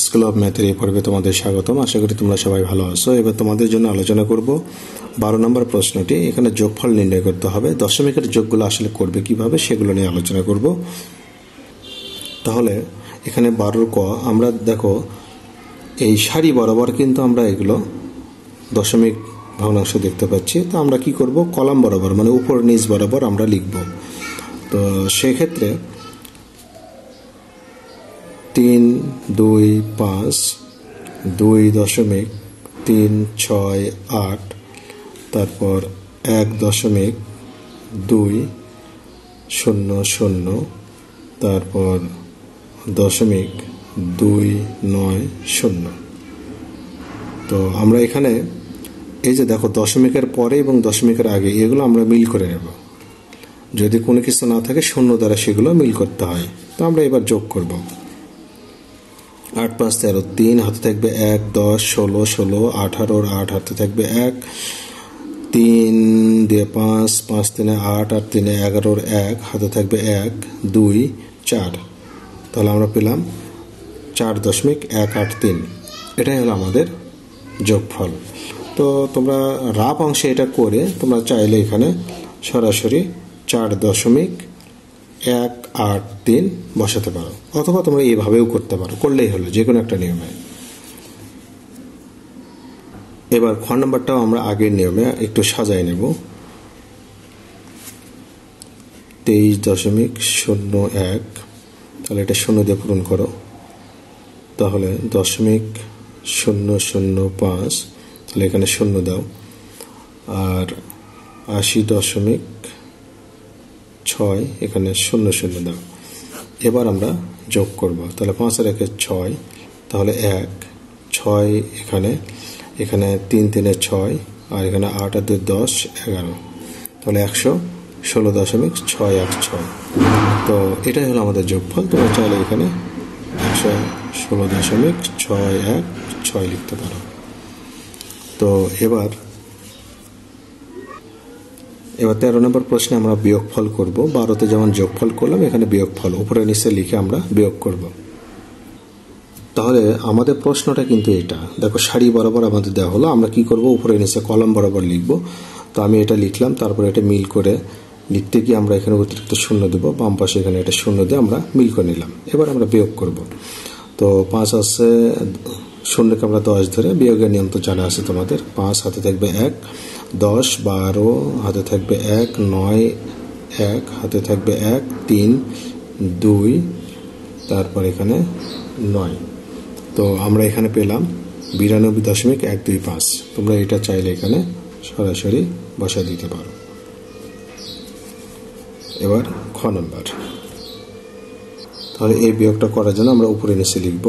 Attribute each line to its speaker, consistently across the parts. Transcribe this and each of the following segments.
Speaker 1: School of ম্যাথের এই পর্বে তোমাদের স্বাগতম। আশা করি তোমরা সবাই ভালো আছো। এবার তোমাদের জন্য আলোচনা করব 12 নম্বর প্রশ্নটি। এখানে যোগফল নির্ণয় করতে হবে। দশমিকের যোগগুলো আসলে করবে কিভাবে সেগুলো নিয়ে আলোচনা করব। তাহলে এখানে 12 ক আমরা দেখো এই সারি বরাবর কিন্তু আমরা এগুলো দশমিক ভগ্নাংশ দেখতে পাচ্ছি। তো আমরা কি করব, কলাম বরাবর মানে উপর নিচ বরাবর আমরা লিখব। তো সেক্ষেত্রে 3, 2, 5, 2.368, তারপর 1.200, তারপর 0.290। তো আমরা এখানে এই যে দেখো দশমিকের পরে এবং দশমিকের আগে এগুলো আমরা মিল করে নেব। যদি কোনো কিছু না থাকে শূন্য দ্বারা সেগুলো মিল করতে হয়। তো আমরা এবার যোগ করব। 8, 5, 13, 3 হাতে থাকবে 1, 10, 16, 16, 18, 8 হাতে থাকবে 1, 3 দিয়ে 5, 5 3 8, 8 3 11, 1 হাতে থাকবে 1, 2, 4। তাহলে আমরা পেলাম 4.183। এটাই হলো আমাদের যোগফল। তো তোমরা রাফ অংশে এটা করে তোমরা চাইলে এখানে সরাসরি 4.183 বসাতে পারো, অথবা তোমরা এইভাবেও করতে পারো, করলেই হলো, যে কোনো একটা নিয়মে। এবার খ নাম্বারটাও আমরা আগের নিয়মে একটু সাজাই নেব। 23.01, তাহলে এটা 0 দিয়ে পূরণ করো। তাহলে 0.005, তাহলে এখানে 0 দাও। আর 80.6, এখানে 00 দাও। এবার আমরা যোগ করব। তাহলে 5 আর 1 6, তাহলে 1, 6 এখানে 3 3 6, আর এখানে 8 আর 2 10, 11, তাহলে 116.616। তো এটাই হলো আমাদের যোগফল। তোমরা চাইলে এখানে 116.616 লিখতে পারো। তো এবার 13 নম্বর প্রশ্নে আমরা বিয়োগফল করব। 12তে যেমন যোগফল করলাম, এখানে বিয়োগফল উপরে নিচে লিখে আমরা বিয়োগ করব। তাহলে আমাদের প্রশ্নটা কিন্তু এটা দেখো, সারি বরাবর আমাদের দেওয়া হলো, আমরা কি করব, উপরে নিচে কলাম বরাবর লিখব। তো আমি এটা লিখলাম, তারপরে এটা মিল করে লিখতে গিয়ে আমরা এখানে অতিরিক্ত শূন্য দেব, বাম পাশে এখানে এটা শূন্য দিয়ে আমরা মিল করে নিলাম। এবার আমরা বিয়োগ করব। তো 5 আছে, শূন্যকে আমরা 10 ধরে, বিয়োগের নিয়ম তো জানা আছে তোমাদের। 5 হাতে থাকবে 1, 10, 12 হাতে থাকবে 1, 9, 1 হাতে থাকবে 1, 3, 2, তারপর এখানে 9। তো আমরা এখানে পেলাম 92.125। তোমরা এটা চাইলে এখানে সরাসরি বসা দিতে পারো। এবার খ নম্বর। তাহলে এই বিয়োগটা করার জন্য আমরা উপরে নিচে লিখব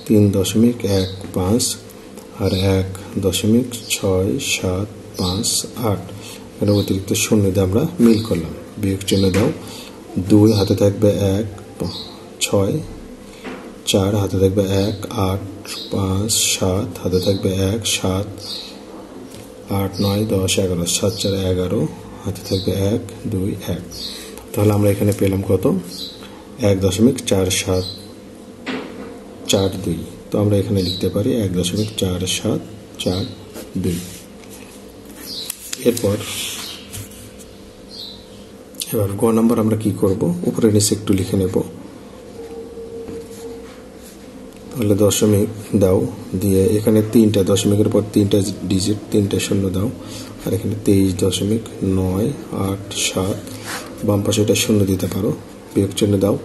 Speaker 1: 3.15 আর 1.67558। এখানে অতিরিক্ত শূন্য দিয়ে আমরা মিল করলাম, বিয়োগ চিহ্ন দাও। 2 হাতে থাকবে 1, 6, 4 হাতে থাকবে 1, 8, 5, 7 হাতে থাকবে 1, 7, 8, 9, 10, 11, 7 4 11 হাতে থাকবে 1, 2, 1। তাহলে আমরা এখানে পেলাম কত, 1.4742। তো আমরা এখানে লিখতে পারি 1.4742। এবার গ নম্বর আমরা কি করব, উপরে নিচে একটু লিখে নেব। তাহলে দশমিক দাও, দিয়ে এখানে 3টা দশমিকের পর 3টা ডিজিট, 3টা শূন্য দাও। আর এখানে 23.987, বাম পাশে এটা শূন্য দিতে পারো, বিয়োগ চিহ্ন দাও।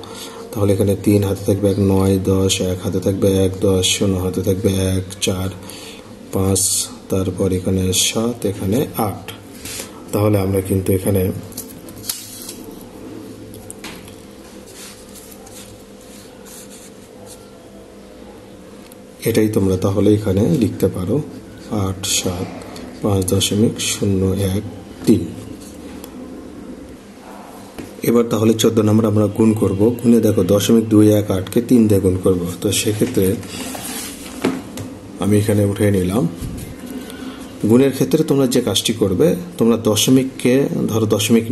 Speaker 1: তাহলে এখানে 3 হাতে থাকবে 1, 9, 10, 1 হাতে থাকবে 1, 10, 0 হাতে থাকবে 1, 4, 5, তারপর এখানে 7, এখানে 8। তাহলে আমরা কিন্তু এখানে এটাই তোমরা তাহলে এখানে লিখতে পারো 875.013। এবার তাহলে 14 নম্বর আমরা গুণ করব। গুণে দেখো 0.218কে 3 দিয়ে গুণ করব। তো সেক্ষেত্রে আমি এখানে উঠিয়ে নিলাম। গুণের ক্ষেত্রে তোমরা যে কাজটি করবে, তোমরা দশমিককে ধরো দশমিক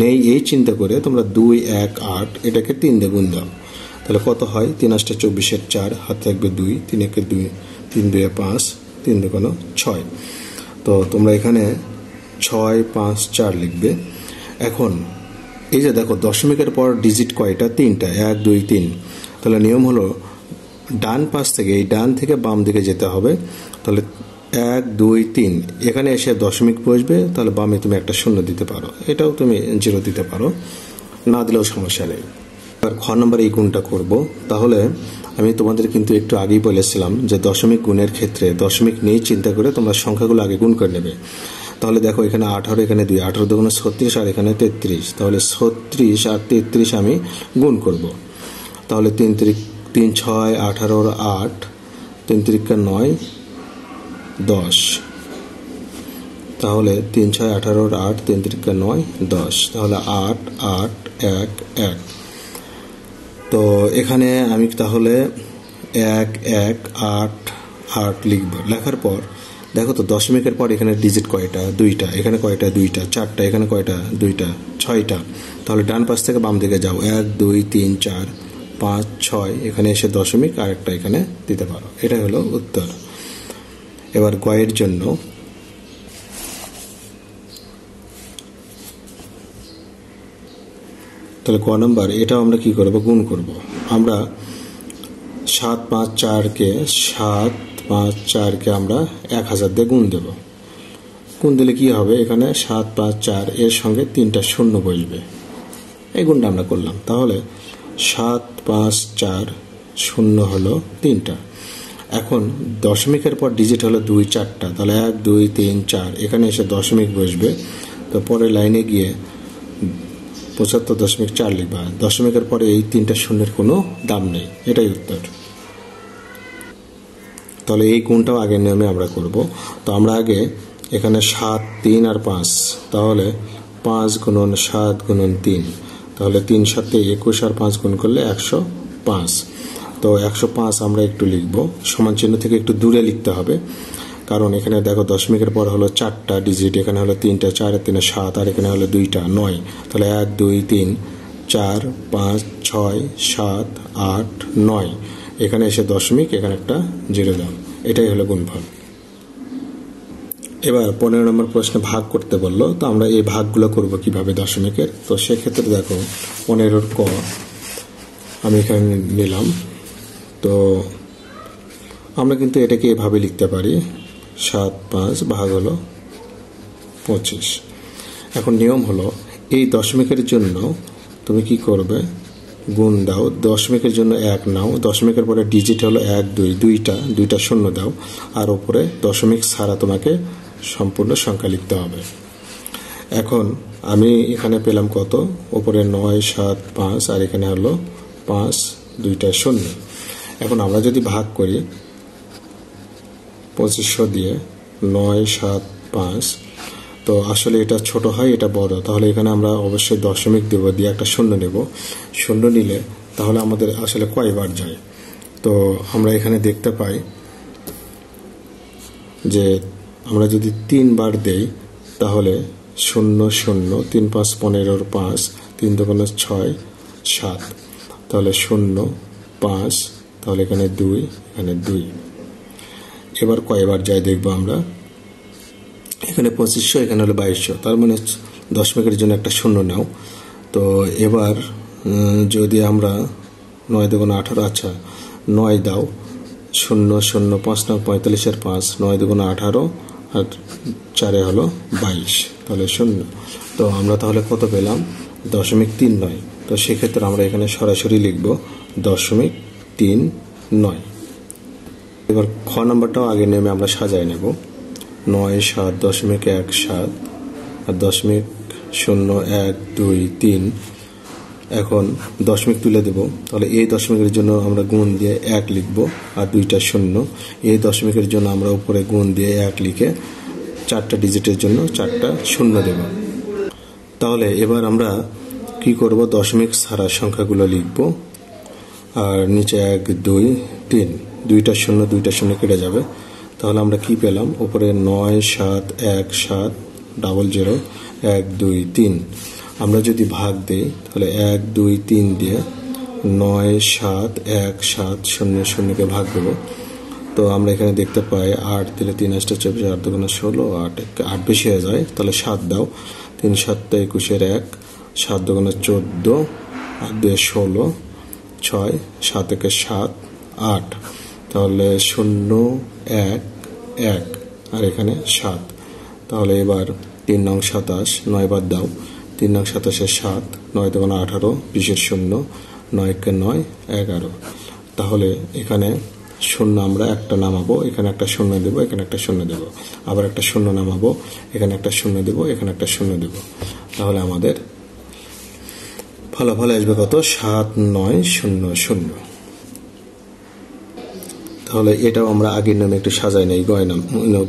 Speaker 1: নেই এই চিন্তা করে তোমরা 218 এটাকে 3 দিয়ে গুণ দাও। তাহলে কত হয়? 3 8 24 4, হাতে থাকবে 2, 3 1 2, 3 2 5, 3 2 6। তো তোমরা এখানে 6 5 4 লিখবে। এখন এই যে দেখো দশমিকের পর ডিজিট কয়টা? 3টা, 1 2 3। তাহলে নিয়ম হলো ডান পাশ থেকে, এই ডান থেকে বাম দিকে যেতে হবে। তাহলে 1 2 3 এখানে এসে দশমিক বসবে, তাহলে বামে তুমি একটা শূন্য দিতে পারো, এটাও তুমি 0 দিতে পারো, না দিলেও সমস্যা নেই। আর খ নম্বর এই গুণটা করব। তাহলে আমি তোমাদের কিন্তু একটু আগেই বলেছিলাম যে দশমিক গুণের ক্ষেত্রে দশমিক নেই চিন্তা করে তোমরা সংখ্যাগুলো আগে গুণ করে নেবে। তাহলে দেখো এখানে 18, এখানে 2, 18 2 36 আর এখানে 33। তাহলে 36 আর 33 আমি গুণ করব। তাহলে 3 6 18 8, 3 3 9 10। তাহলে 3 6 18 8, 3 3 9 10। তাহলে 8 8 1 1। তো এখানে আমি তাহলে 1 1 8 8 লিখব। লেখার পর দেখো তো দশমিকের পর এখানে ডিজিট কয়টা? 2টা। এখানে কয়টা? 2টা। 4টা। এখানে কয়টা? 2টা। 6টা। তাহলে ডান পাশ থেকে বাম দিকে যাও, 1 2 3 4 5 6, এখানে এসে দশমিক আর একটা এখানে দিতে পারো। এটাই হলো উত্তর। এবার গয়ের জন্য তাহলে ক নাম্বার, এটাও আমরা কি করব? গুণ করব। আমরা 7 5 4কে 7 5 4কে আমরা 1000 দিয়ে গুণ দেব। গুণ দিলে কি হবে? এখানে 7 5 4 এর সঙ্গে 3টা শূন্য বসবে। এই গুণটা আমরা করলাম। তাহলে 7 5 4 শূন্য হলো 3টা। এখন দশমিকের পর ডিজিট হলো 2 4টা। তাহলে 1 2 3 4 এখানে এসে দশমিক বসবে। তো পরের লাইনে গিয়ে 75.4 লিখবা। দশমিকের পরে এই 3টা শূন্যের কোনো দাম নেই। এটাই উত্তর। তাহলে এই গুণটাও আগের নিয়মে আমরা করব। তো আমরা আগে এখানে 7 3 আর 5, তাহলে 5 গুণন 7 গুণন 3, তাহলে 3 7 21 আর 5 গুণ করলে 105। তো 105 আমরা একটু লিখব, সমান চিহ্ন থেকে একটু দূরে লিখতে হবে, কারণ এখানে দেখো দশমিকের পর হলো 4টা ডিজিট, এখানে হলো 3টা, 4 আর 3 7, আর এখানে হলো 2টা 9। তাহলে 1 2 3 4 5 6 7 8 9, এখানে এসে দশমিক, এখানে একটা 0 দাও। এটাই হলো গুণফল। এবার 15 নম্বর প্রশ্নে ভাগ করতে বললো। তো আমরা এই ভাগগুলো করব কিভাবে দশমিকের? তো সেক্ষেত্রে দেখো 15 ক আমি এখানে নিলাম। তো আমরা কিন্তু এটাকে এভাবে লিখতে পারি, 7 5 ভাগ হলো 25। এখন নিয়ম হলো এই দশমিকের জন্য তুমি কি করবে? গুণ দাও। দশমিকের জন্য 1 নাও, দশমিকের পরে ডিজিট হলো 1 2, 2টা শূন্য দাও, আর উপরে দশমিক ছাড়া তোমাকে সম্পূর্ণ সংখ্যা লিখতে হবে। এখন আমি এখানে পেলাম কত? উপরে 9 7 5, আর এখানে হলো 5 2টা শূন্য। এখন আমরা যদি ভাগ করি 2500 দিয়ে 9 7 5, তো আসলে এটা ছোট হয়, এটা বড়। তাহলে এখানে আমরা অবশ্যই দশমিক দেব, দিয়ে একটা শূন্য নেব। শূন্য নিলে তাহলে আমাদের আসলে কয়বার যায়? তো আমরা এখানে দেখতে পাই যে আমরা যদি 3 বার দেই তাহলে 0 0 3 5 15 5, 3 2 6 7, তাহলে 0 5, তাহলে এখানে 2, এখানে 2। এবার কয়বার যায় দেখবো আমরা। এখানে 2500, এখানে হলো 2200, তার মানে দশমিকের জন্য একটা শূন্য নাও। তো এবার যদি আমরা 9 2 18, আচ্ছা 9 দাও, 0 0 5 9 45 এর 5, 9 2 18, আর 4 হলো 22, তাহলে 0। তো আমরা তাহলে কত পেলাম? 0.39। তো সেক্ষেত্রে আমরা এখানে সরাসরি লিখব 0.39। এবার খ নাম্বারটাও আগে নেমে আমরা সাজায় নেব, 9 7 0.1 7 আর 0.1 2 3। এখন দশমিক তুলে দেব। তাহলে এই দশমিকের জন্য আমরা গুণ দিয়ে 1 লিখব, আর 2টা শূন্য। এই দশমিকের জন্য আমরা উপরে গুণ দিয়ে 1 লিখে 4টা ডিজিটের জন্য 4টা শূন্য দেব। তাহলে এবার আমরা কি করব? দশমিক ছাড়া সংখ্যাগুলো লিখব, আর নিচে 1 2 3, 2টা শূন্য 2টা শূন্য কেটে যাবে। তাহলে আমরা কি পেলাম? উপরে 9 7 1 7 00 1 2 3। আমরা যদি ভাগ দেই তাহলে 1 2 3 দিয়ে 9 7 1 7 0 0 কে ভাগ দেবো। তো আমরা এখানে দেখতে পাই 8 দিলে 3 8 24, 8 2 16, 8 বেশি হয়ে যায়, তাহলে 7 দাও। 3 7 21 1, 7 2 14, 8 2 16, 6 7 1 7 8, তাহলে 0 1 1 আর এখানে 7। তাহলে এবার 3 নং 27, 9 বাদ দাও। 3 নং 27 7, 9 2 18, 20 0, 9 1 9 11। তাহলে এখানে শূন্য আমরা একটা নামাবো, এখানে একটা শূন্য দেবো, এখানে একটা শূন্য দেবো, আবার একটা শূন্য নামাবো, এখানে একটা শূন্য দেবো, এখানে একটা শূন্য দেবো। তাহলে আমাদের ফলাফল আসবে কত? 7 9 0 0। তাহলে এটাও আমরা আগের নামে একটু সাজাই নেই,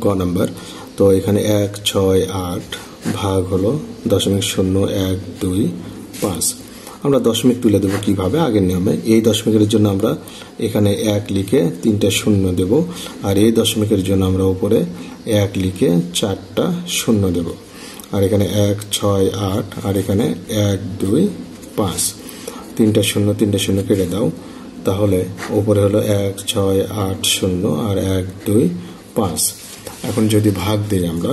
Speaker 1: গ নাম্বার। তো এখানে 1 6 8 ভাগ হলো 0.0125। আমরা দশমিক তুলে দেবো কিভাবে? আগের নিয়মে। এই দশমিকের জন্য আমরা এখানে 1 লিখে 3টা শূন্য দেব, আর এই দশমিকের জন্য আমরা উপরে 1 লিখে 4টা শূন্য দেব। আর এখানে 1 6 8 আর এখানে 1 2 5, 3টা শূন্য কেটে দাও। তাহলে উপরে হলো 1 6 8 0 আর 1 2 5। এখন যদি ভাগ দিই আমরা,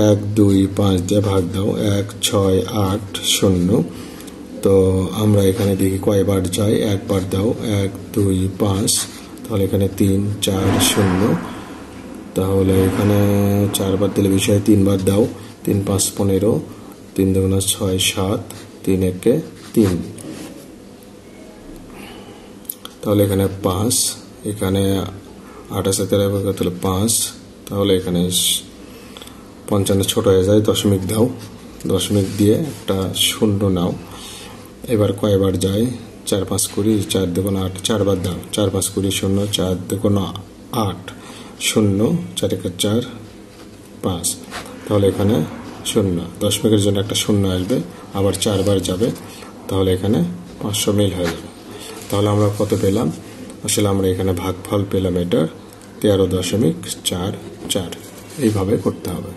Speaker 1: 1 2 5 দিয়ে ভাগ দাও, 1 6 8 0। তো আমরা এখানে দেখি কয়বার যায়, একবার দাও, 1 2 5, তাহলে এখানে 3 4 0। তাহলে এখানে 4 বার দিলে বিষয়, 3 বার দাও, 3 5 15, 3 2 6 7, 3 1 3। তাহলে এখানে 5, এখানে 28 তাহলে 5, তাহলে এখানে 55 ছোট হয়ে যায়, দশমিক দাও, দশমিক দিয়ে একটা শূন্য নাও। এবার কয়বার যায়, 4 5 20, 4 2 8, 4 বার দাও, 4 5 20 0, 4 2 8 0, 4 1 4 5। তাহলে এখানে শূন্য, দশমিকের জন্য একটা শূন্য আসবে, আবার 4 বার যাবে, তাহলে এখানে 500 মিল হয়ে যাবে। তাহলে আমরা কত পেলাম? আসলে আমরা এখানে ভাগফল পেলাম এটার 13.44। এইভাবে করতে হবে।